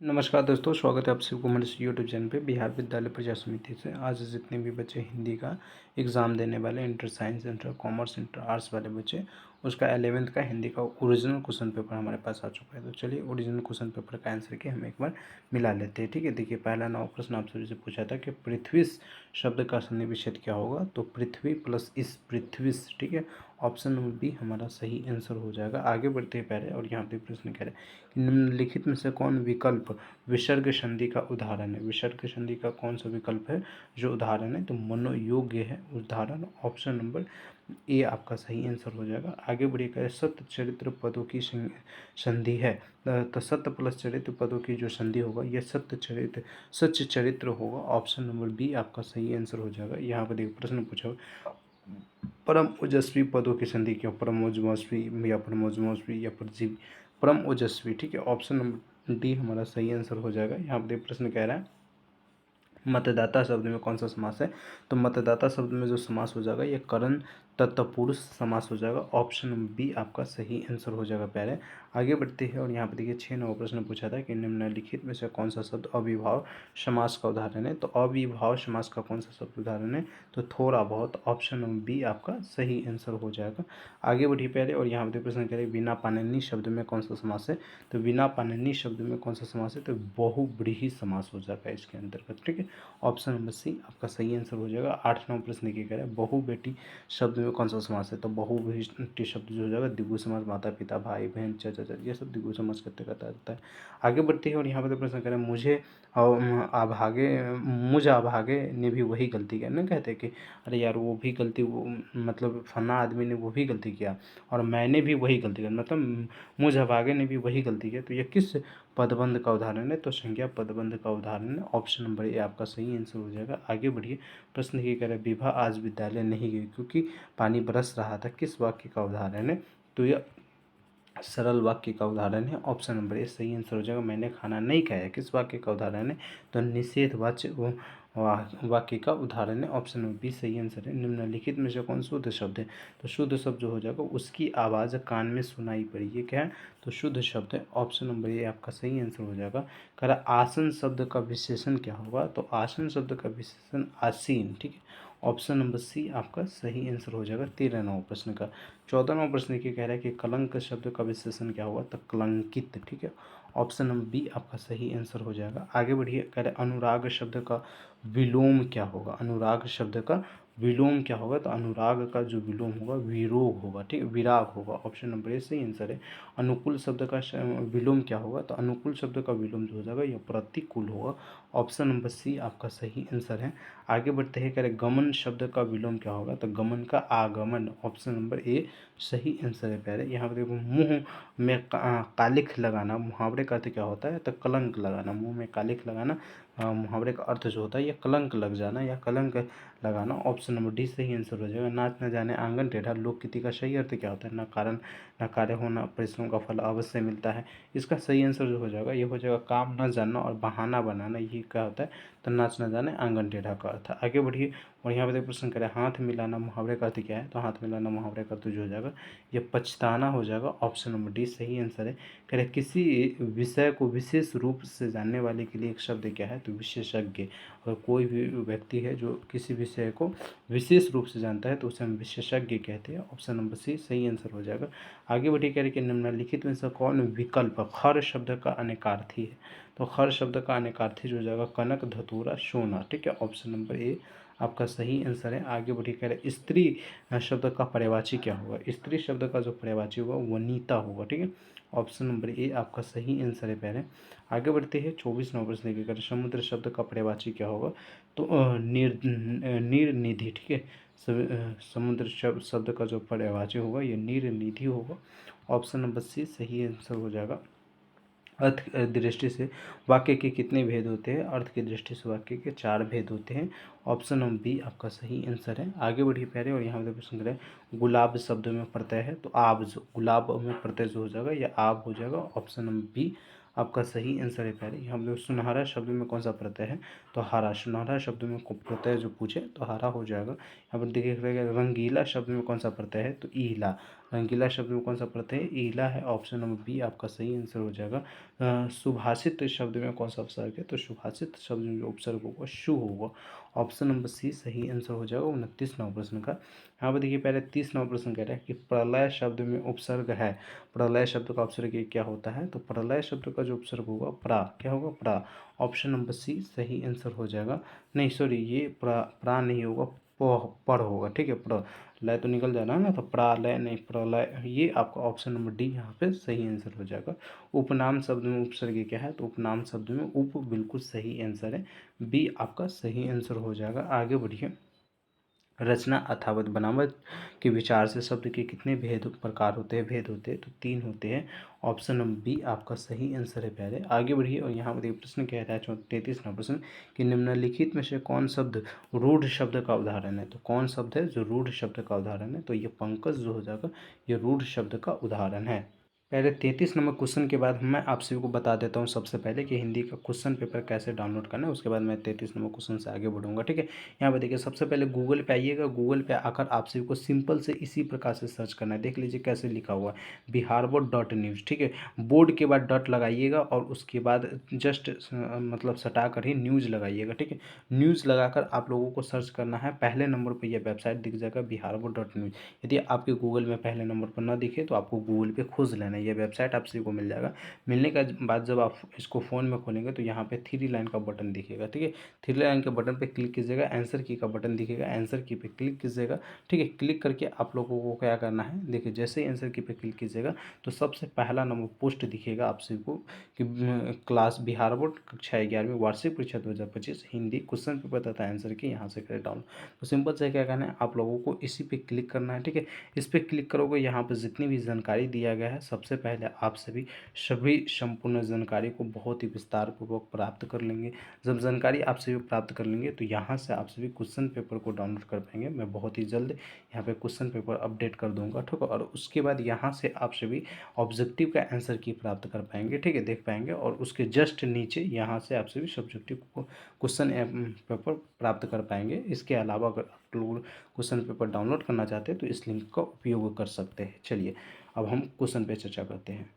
नमस्कार दोस्तों, स्वागत है आप सबको हमारे इस यूट्यूब चैनल पे बिहार विद्यालय प्रजा समिति से। आज जितने भी बच्चे हिंदी का एग्ज़ाम देने वाले, inter science, inter commerce, inter arts वाले बच्चे, उसका 11वीं का हिंदी का ओरिजिनल क्वेश्चन पेपर हमारे पास आ चुका है। तो चलिए ओरिजिनल क्वेश्चन पेपर का आंसर के हम एक बार मिला लेते हैं। ठीक है, देखिए पहला नवा प्रश्न आप सभी से पूछा था कि पृथ्वी शब्द का संधि विच्छेद क्या होगा। तो पृथ्वी प्लस इस पृथ्वी, ठीक है, ऑप्शन नंबर बी हमारा सही आंसर हो जाएगा। आगे बढ़ते हैं पहले, और यहाँ पे प्रश्न कह रहे हैं कि निम्नलिखित में से कौन विकल्प विसर्ग संधि का उदाहरण है। विसर्ग संधि का कौन सा विकल्प है जो उदाहरण है। तो मनोयोग्य है उदाहरण, ऑप्शन नंबर ए आपका सही आंसर हो जाएगा। आगे बढ़िए, सत्य चरित्र पदों की संधि है। तो सत्य प्लस चरित्र पदों की जो संधि होगा यह सच्च चरित्र होगा। ऑप्शन नंबर बी आपका सही आंसर हो जाएगा। यहाँ पर देखिए प्रश्न पूछा, परम ओजस्वी पदों की संधि क्यों। परम ओजस्वी या परमोजस्वी या परजीवी, परम ओजस्वी, ठीक है, ऑप्शन नंबर डी हमारा सही आंसर हो जाएगा। यहाँ पर प्रश्न कह रहा है मतदाता शब्द में कौन सा समास है। तो मतदाता शब्द में जो समास हो जाएगा यह करण तत्पुरुष समास हो जाएगा। ऑप्शन नंबर बी आपका सही आंसर हो जाएगा। पहले आगे बढ़ते हैं, और यहाँ पर देखिए 6 नंबर प्रश्न पूछा था कि निम्नलिखित में से कौन सा शब्द अविभाव समास का उदाहरण है। तो अविभाव समास का कौन सा शब्द उदाहरण है। तो थोड़ा बहुत, ऑप्शन नंबर बी आपका सही आंसर हो जाएगा। आगे बढ़िए पहले, और यहाँ पर प्रश्न करें बिना पाणिनि शब्द में कौन सा समास है। तो बिना पाणिनि शब्द में कौन सा समास है। तो बहुव्रीहि समास हो जाएगा इसके अंतर्गत। ठीक है, ऑप्शन नंबर सी आपका सही आंसर हो जाएगा। 8 नंबर प्रश्न देखिए कह रहे हैं बहु बेटी शब्द में कौन सा समास है। तो बहु बेटी शब्द जो हो जाएगा द्विगु समास, माता पिता भाई बहन चाचा, ये सब द्विगु समास करते करता रहता है। आगे बढ़ते हैं, और यहाँ पर प्रश्न करें मुझ अभागे ने भी वही गलती किया। ना कहते कि अरे यार वो भी गलती, वो मतलब फन्ना आदमी ने वो भी गलती किया और मैंने भी वही गलती किया, मतलब मुझ अभागे ने भी वही गलती किया। तो यह किस पदबंध का उदाहरण है। तो संज्ञा पदबंध का उदाहरण है। ऑप्शन नंबर ए आपका सही आंसर हो जाएगा। आगे बढ़िए, प्रश्न ये कह रहा है विभा आज विद्यालय नहीं गई क्योंकि पानी बरस रहा था, किस वाक्य का उदाहरण है। तो यह सरल वाक्य का उदाहरण है। ऑप्शन नंबर ए सही आंसर हो जाएगा। मैंने खाना नहीं खाया किस वाक्य का उदाहरण है। तो निषेधवाच्य वाक्य का उदाहरण है। ऑप्शन नंबर बी सही आंसर है। निम्नलिखित में से कौन शुद्ध शब्द है। तो शुद्ध शब्द जो हो जाएगा उसकी आवाज़ कान में सुनाई पड़ी, ये क्या है। तो शुद्ध शब्द है। ऑप्शन नंबर ए आपका सही आंसर हो जाएगा। कह रहा आसन शब्द का विशेषण क्या होगा। तो आसन शब्द का विशेषण आसीन, ठीक है, ऑप्शन नंबर सी आपका सही आंसर हो जाएगा। 13 नंबर प्रश्न का। 14वां प्रश्न देखिए कह रहा है कि कलंक शब्द का विशेषण क्या होगा। तो कलंकित, ठीक है, ऑप्शन नंबर बी आपका सही आंसर हो जाएगा। आगे बढ़िए, कह रहे अनुराग शब्द का विलोम क्या होगा। अनुराग शब्द का विलोम क्या होगा। तो अनुराग का जो विलोम होगा विरोग होगा, ठीक है, विराग होगा। ऑप्शन नंबर ए सही आंसर है। अनुकूल शब्द का विलोम क्या होगा। तो अनुकूल शब्द का विलोम जो हो जाएगा यह प्रतिकूल होगा। ऑप्शन नंबर सी आपका सही आंसर है। आगे बढ़ते हैं, कह रहे गमन शब्द का विलोम क्या होगा। तो गमन का आगमन, ऑप्शन नंबर ए सही आंसर है। पहले यहाँ पर देखो मुंह में कालिख लगाना, मुहावरे का अर्थ क्या होता है। तो कलंक लगाना, मुंह में कालिख लगाना मुहावरे का अर्थ जो होता है यह कलंक लग जाना या कलंक लगाना। ऑप्शन नंबर डी सही आंसर हो जाएगा। नाच न जाने आंगन टेढ़ा लोकगीति का सही अर्थ क्या होता है। न कारण न कार्य होना परिश्रम का फल अवश्य मिलता है। इसका सही आंसर जो हो जाएगा ये हो जाएगा काम न जानना और बहाना बनाना, ये क्या होता है। तो नाच न जाने आंगन टेढ़ा का अर्थ। आगे बढ़िए, और यहाँ पे प्रश्न करें हाथ मिलाना मुहावरे का अर्थ क्या है। तो हाथ मिलाना मुहावरे का अर्थ जो हो जाएगा ये पछताना हो जाएगा। ऑप्शन नंबर डी सही आंसर है। कह रहे किसी विषय को विशेष रूप से जानने वाले के लिए एक शब्द क्या है। तो विशेषज्ञ। और कोई भी व्यक्ति है जो किसी विषय को विशेष रूप से जानता है तो उसे हम विशेषज्ञ कहते हैं। ऑप्शन नंबर सी सही आंसर हो जाएगा। आगे बढ़िए, कह रहे कि निम्नलिखित में से कौन विकल्प खर शब्द का अनेकार्थी है। तो खर शब्द का अनेकार्थी जो हो जाएगा कनक धतूरा सोना, ठीक है, ऑप्शन नंबर ए आपका सही आंसर है। आगे बढ़िए, कह रहे स्त्री शब्द का पर्यायवाची क्या होगा। स्त्री शब्द का जो पर्यायवाची होगा वनिता होगा, ठीक है, ऑप्शन नंबर ए आपका सही आंसर है। पहले आगे बढ़ते हैं 24 नंबर प्रश्न देखिए, करें समुद्र शब्द का पर्यायवाची क्या होगा। तो नीरनिधि, ठीक है, समुद्र शब्द का जो पर्यायवाची होगा ये नीरनिधि होगा। ऑप्शन नंबर सी सही आंसर हो जाएगा। अर्थ की दृष्टि से वाक्य के कितने भेद होते हैं। अर्थ की दृष्टि से वाक्य के 4 भेद होते हैं। ऑप्शन नंबर बी आपका सही आंसर है। आगे बढ़िए प्यारे, और यहाँ पे प्रश्न करें गुलाब शब्द में प्रत्यय है। तो आब, जो गुलाब में प्रत्यय जो हो जाएगा या आब हो जाएगा। ऑप्शन नंबर बी आपका सही आंसर है। प्यारे यहाँ पे सुनहरा शब्द में कौन सा प्रत्यय है। तो हरा, सुनहरा शब्द में प्रत्यय जो पूछे तो हरा हो जाएगा। यहाँ पर देखिए रंगीला शब्द में कौन सा प्रत्यय है। तो ईला, रंगीला शब्द में कौन सा प्रत्यय है? ईला है। ऑप्शन नंबर बी आपका सही आंसर हो जाएगा। सुभाषित शब्द में कौन सा उपसर्ग है? तो सुभाषित शब्द में जो उपसर्ग होगा शु होगा। ऑप्शन नंबर सी सही आंसर हो जाएगा 29 नंबर प्रश्न का। यहाँ पर देखिए पहले 30 नंबर प्रश्न कह रहा है कि प्रलय शब्द में उपसर्ग है। प्रलय शब्द का उपसर्ग ये क्या होता है? तो प्रलय शब्द का जो उपसर्ग होगा प्रा, क्या होगा? प्रा। ऑप्शन नंबर सी सही आंसर हो जाएगा। नहीं सॉरी, ये प्रा नहीं होगा, पर होगा, ठीक है। प्र लय तो निकल जाना है ना, तो प्रालय नहीं, प्रलय, ये आपका ऑप्शन नंबर डी यहाँ पे सही आंसर हो जाएगा। उपनाम शब्द में उपसर्ग क्या है? तो उपनाम शब्द में उप बिल्कुल सही आंसर है। बी आपका सही आंसर हो जाएगा। आगे बढ़िए। रचना अथावत बनावट के विचार से शब्द के कितने भेद प्रकार होते हैं? भेद होते हैं तो 3 होते हैं। ऑप्शन नंबर बी आपका सही आंसर है प्यारे। आगे बढ़िए और यहाँ पर एक प्रश्न कह रहा है 33 नंबर प्रश्न कि निम्नलिखित में से कौन शब्द रूढ़ शब्द का उदाहरण है? तो कौन शब्द है जो रूढ़ शब्द का उदाहरण है? तो ये पंकज जो हो जाएगा ये रूढ़ शब्द का उदाहरण है। पहले 33 नंबर क्वेश्चन के बाद मैं आप सभी को बता देता हूँ सबसे पहले कि हिंदी का क्वेश्चन पेपर कैसे डाउनलोड करना है। उसके बाद मैं 33 नंबर क्वेश्चन से आगे बढ़ूंगा, ठीक है। यहाँ पर देखिए सबसे पहले गूगल पे आइएगा। गूगल पे आकर आप सभी को सिंपल से इसी प्रकार से सर्च करना है। देख लीजिए कैसे लिखा हुआ है, biharboard.news, ठीक है। बोर्ड के बाद डॉट लगाइएगा और उसके बाद जस्ट मतलब सटा कर ही न्यूज़ लगाइएगा, ठीक है। न्यूज़ लगाकर आप लोगों को सर्च करना है। पहले नंबर पर यह वेबसाइट दिख जाएगा biharboard.news। यदि आपके गूगल में पहले नंबर पर ना दिखे तो आपको गूगल पे खोज लेना है, ये वेबसाइट आप सभी को मिल जाएगा। मिलने का बाद जब आप इसको फ़ोन में खोलेंगे तो यहाँ पे 3 लाइन का बटन दिखेगा, ठीक है। 3 लाइन के बटन पे क्लिक कीजिएगा, आंसर की का बटन दिखेगा, आंसर की पे क्लिक कीजिएगा, ठीक है। क्लिक करके आप लोगों को क्या करना है, देखिए जैसे ही आंसर की पे क्लिक कीजिएगा तो सबसे पहला नंबर पोस्ट दिखेगा आप सभी को कि क्लास बिहार बोर्ड कक्षा 11वीं वार्षिक परीक्षा 2025 हिंदी क्वेश्चन पेपर तथा आंसर की यहाँ से करें डाउन। तो सिंपल से क्या करना है, आप लोगों को इसी पे क्लिक करना है, ठीक है। इस पर क्लिक करोगे, यहाँ पर जितनी भी जानकारी दिया गया है सबसे पहले आप सभी संपूर्ण जानकारी को बहुत ही विस्तार पूर्वक प्राप्त कर लेंगे। जब जानकारी आप सभी प्राप्त कर लेंगे तो यहाँ से आप सभी क्वेश्चन पेपर को डाउनलोड कर पाएंगे। मैं बहुत ही जल्द यहाँ पे क्वेश्चन पेपर अपडेट कर दूंगा, ठीक है। और उसके बाद यहाँ से आप सभी ऑब्जेक्टिव का आंसर की प्राप्त कर पाएंगे, ठीक है, देख पाएंगे। और उसके जस्ट नीचे यहाँ से आप सभी सब्जेक्टिव क्वेश्चन पेपर प्राप्त कर पाएंगे। इसके अलावा अगर आप लोग क्वेश्चन पेपर डाउनलोड करना चाहते हैं तो इस लिंक का उपयोग कर सकते हैं। चलिए अब हम क्वेश्चन पे चर्चा करते हैं।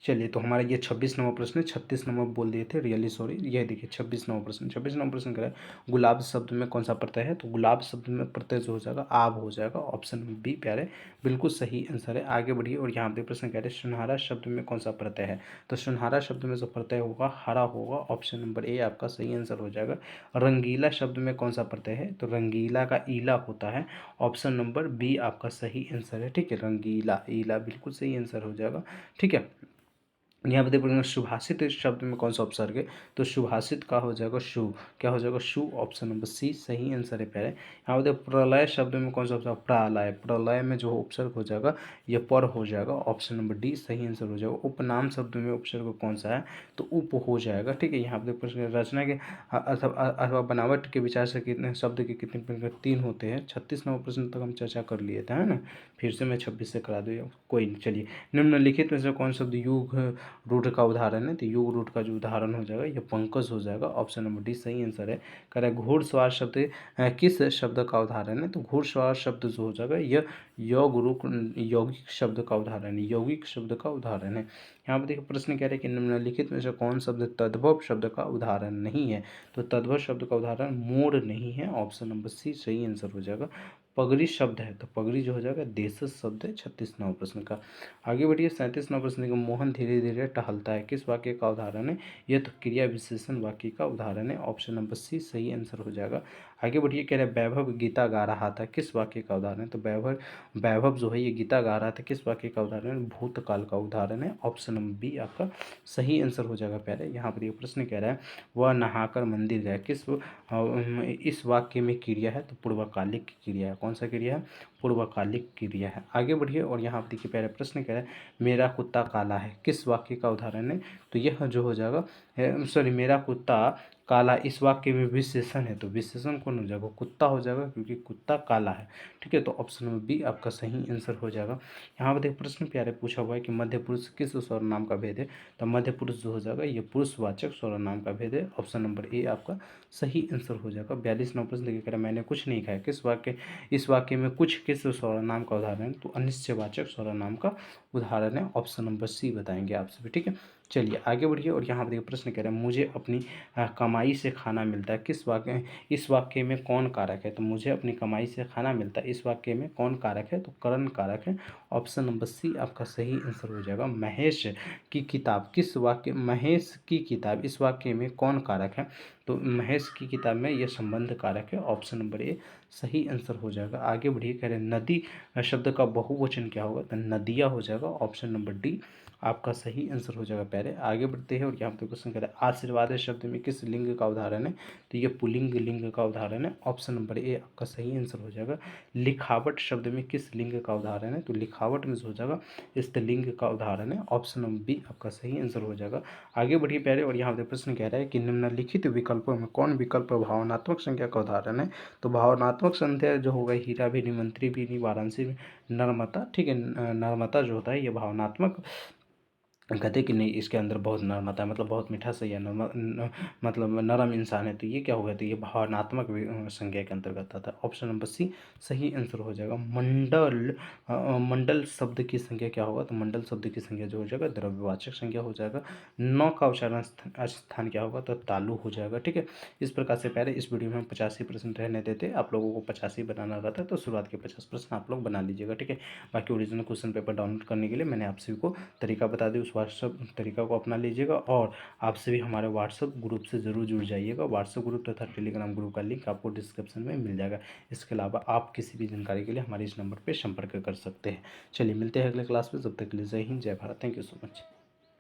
चलिए तो हमारा ये 26 नंबर प्रश्न है, 36 नंबर बोल दिए थे, रियली सॉरी। ये देखिए 26 नंबर प्रश्न, 26 नंबर प्रश्न कह रहा है गुलाब शब्द में कौन सा प्रत्यय है? तो गुलाब शब्द में प्रत्यय जो हो जाएगा आब हो जाएगा। ऑप्शन बी प्यारे बिल्कुल सही आंसर है। आगे बढ़िए और यहाँ पे प्रश्न कह रहे हैं सुनहरा शब्द में कौन सा प्रत्यय है? तो सुनहरा शब्द में जो प्रत्यय होगा हरा होगा। ऑप्शन नंबर ए आपका सही आंसर हो जाएगा। रंगीला शब्द में कौन सा प्रत्यय है? तो रंगीला का ईला होता है। ऑप्शन नंबर बी आपका सही आंसर है, ठीक है। रंगीला ईला बिल्कुल सही आंसर हो जाएगा, ठीक है। यहाँ पे देखो सुभाषित शब्द में कौन सा उपसर्ग है? तो सुभाषित का हो जाएगा शु, क्या हो जाएगा? शु। ऑप्शन नंबर सी सही आंसर है प्यारे। यहाँ पे देखो प्रलय शब्द में कौन सा उपसर्ग? प्रलय, प्रलय में जो उपसर्ग हो जाएगा ये पर हो जाएगा। ऑप्शन नंबर डी सही आंसर हो जाएगा। उपनाम शब्द में उपसर्ग कौन सा है? तो उप हो जाएगा, ठीक है। यहाँ पे देखो रचना के अथवा बनावट के विचार से कितने शब्द के कितने प्रकार? 3 होते हैं। 36 नंबर प्रश्न तक हम चर्चा कर लिए थे, है ना। फिर से मैं 26 से करा दूँ, कोई नहीं। चलिए निम्नलिखित में से कौन शब्द युग रूट का उदाहरण है? तो युग रूट का जो उदाहरण हो जाएगा ये पंकज हो जाएगा। ऑप्शन नंबर डी सही आंसर है। कह रहा है घुड़सवार शब्द किस शब्द का उदाहरण है? तो घुड़सवार शब्द जो हो जाएगा यह योग रूप यौगिक शब्द का उदाहरण है, यौगिक शब्द का उदाहरण है। यहाँ पर देखिए प्रश्न कह रहे हैं कि निम्नलिखित में से कौन शब्द तद्भव शब्द का उदाहरण नहीं है? तो तद्भव शब्द का उदाहरण मोर नहीं है। ऑप्शन नंबर सी सही आंसर हो जाएगा। पगड़ी शब्द है तो पगड़ी जो हो जाएगा देशज शब्द है। 36 नंबर प्रश्न का। आगे बढ़िए 37 नंबर प्रश्न देखिए मोहन धीरे धीरे टहलता है किस वाक्य का उदाहरण है? यह तो क्रिया विशेषण वाक्य का उदाहरण है। ऑप्शन नंबर सी सही आंसर हो जाएगा। आगे बढ़िए कह रहे हैं वैभव गीता गा रहा था किस वाक्य का उदाहरण है? तो वैभव वैभव जो है ये गीता गा रहा था किस वाक्य का उदाहरण है? भूतकाल का उदाहरण है। ऑप्शन नंबर बी आपका सही आंसर हो जाएगा प्यारे। यहाँ पर ये प्रश्न कह रहा है वह नहाकर मंदिर गया किस इस वाक्य में क्रिया है? तो पूर्वकालिक क्रिया है। कौन सा क्रिया है? पूर्वकालिक क्रिया है। आगे बढ़िए और यहाँ पर देखिए पहले प्रश्न कह रहा है मेरा कुत्ता काला है किस वाक्य का उदाहरण है? तो यह जो हो जाएगा सॉरी मेरा कुत्ता काला इस वाक्य में विशेषण है तो विशेषण कौन हो जाएगा? कुत्ता हो जाएगा क्योंकि कुत्ता काला है, ठीक है। तो ऑप्शन नंबर बी आपका सही आंसर हो जाएगा। यहाँ पर देखिए प्रश्न प्यारे पूछा हुआ है कि मध्य पुरुष किस सर्वनाम का भेद है? तो मध्य पुरुष जो हो जाएगा ये पुरुषवाचक सर्वनाम का भेद है। ऑप्शन नंबर ए आपका सही आंसर हो जाएगा। 42 नंबर प्रश्न देखिए कह रहा है मैंने कुछ नहीं खाया किस वाक्य इस वाक्य में कुछ किस किस सर्वनाम का उदाहरण है? तो अनिश्चयवाचक सर्वनाम का उदाहरण है। ऑप्शन नंबर सी बताएंगे आप सभी। ठीक है, चलिए आगे बढ़िए। और यहाँ पर देखिए प्रश्न कह रहा है मुझे अपनी कमाई से खाना मिलता है। इस वाक्य में कौन कारक है? तो मुझे अपनी कमाई से खाना मिलता है, इस वाक्य में कौन कारक है? तो करण कारक है। ऑप्शन नंबर सी आपका सही आंसर हो जाएगा। महेश की किताब, किस वाक्य, महेश की किताब, इस वाक्य में कौन कारक है? तो महेश की किताब में यह संबंध कारक है। ऑप्शन नंबर ए सही आंसर हो जाएगा। आगे बढ़िए, कह रहे हैं नदी शब्द का बहुवचन क्या होगा? तो नदियाँ हो जाएगा। ऑप्शन नंबर डी आपका सही आंसर हो जाएगा। प्यारे आगे बढ़ते हैं और यहाँ पे क्वेश्चन कह रहा है आशीर्वाद शब्द में किस लिंग का उदाहरण है? तो ये पुल्लिंग लिंग का उदाहरण है। ऑप्शन नंबर ए आपका सही आंसर हो जाएगा। लिखावट शब्द में किस लिंग का उदाहरण है? तो लिखावट में हो जाएगा स्त्रीलिंग का उदाहरण है। ऑप्शन नंबर बी आपका सही आंसर हो जाएगा। आगे बढ़िए प्यारे और यहाँ पे प्रश्न कह रहा है कि निम्नलिखित विकल्पों में कौन विकल्प भावनात्मक संख्या का उदाहरण है? तो भावनात्मक संख्या जो होगा हीरा भी, मंत्री भी, वाराणसी में नर्मता। ठीक है, नर्मता जो होता है ये भावनात्मक, कहते हैं कि नहीं इसके अंदर बहुत नर्मता है, मतलब बहुत मीठा सही है, मतलब नरम इंसान है, तो ये क्या होगा? तो ये भावनात्मक संज्ञा के अंतर्गत आता है। ऑप्शन नंबर सी सही आंसर हो जाएगा। मंडल शब्द की संख्या क्या होगा? तो मंडल शब्द की संख्या जो हो जाएगा द्रव्यवाचक संख्या हो जाएगा। नौ का उच्चारण स्थान क्या होगा? तो तालु हो जाएगा। ठीक है, इस प्रकार से पहले इस वीडियो में हम 85% रहने देते, आप लोगों को 85 बनाना रहता है, तो शुरुआत के 50% आप लोग बना लीजिएगा। ठीक है, बाकी ओरिजिनल क्वेश्चन पेपर डाउनलोड करने के लिए मैंने आप सभी को तरीका बता दी, उस व्हाट्सअप तरीका को अपना लीजिएगा और आप सभी हमारे व्हाट्सअप ग्रुप से ज़रूर जुड़ जाइएगा। व्हाट्सअप ग्रुप तथा टेलीग्राम ग्रुप का लिंक आपको डिस्क्रिप्शन में मिल जाएगा। इसके अलावा आप किसी भी जानकारी के लिए हमारे इस नंबर पर संपर्क कर सकते हैं। चलिए मिलते हैं अगले क्लास में, तब तक के लिए जय हिंद, जय Bharat. Thank you so much.